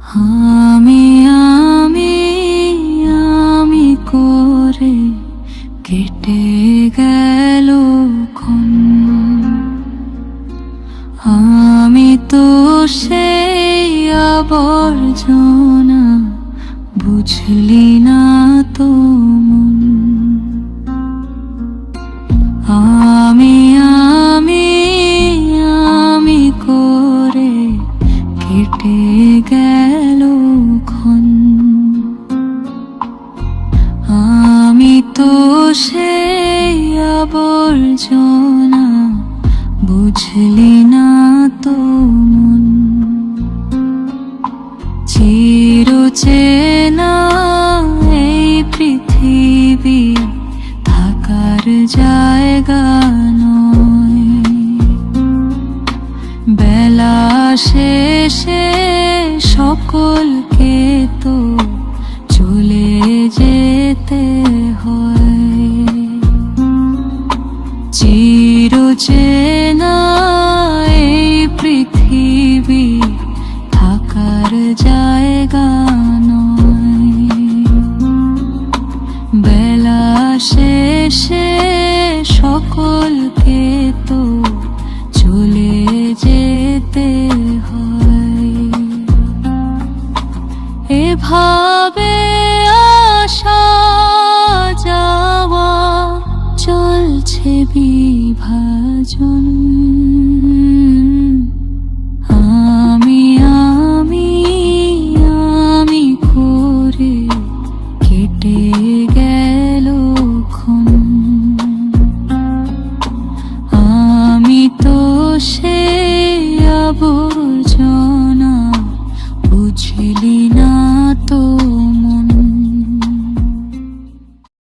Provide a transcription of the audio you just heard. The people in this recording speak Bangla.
আমি আমি আমি করে কেটে গেল ক্ষণ। আমি তো সেই আবর্জনা, বুঝলি না তো মন। আমি আমি আমি করে কেটে গেল ক্ষণ। আমি তো সেই আবর্জনা, বুঝলি না তো মন। চিরচেনা এই পৃথিবী থাকার জায়গা নয়। বেলা শেষে সকলকে তো চলে যেতে হয়। চিরচেনা এই পৃথিবী থাকার জায়গা নয়। বেলা শেষে সকলকে তো চলে যেতে হয়। এভাবে আসা যাওয়া চলছে বিভাজন। আমি আমি আমি করে কেটে গেল ক্ষণ। আমি তো সেই আবর্জনা, বুঝলি না তো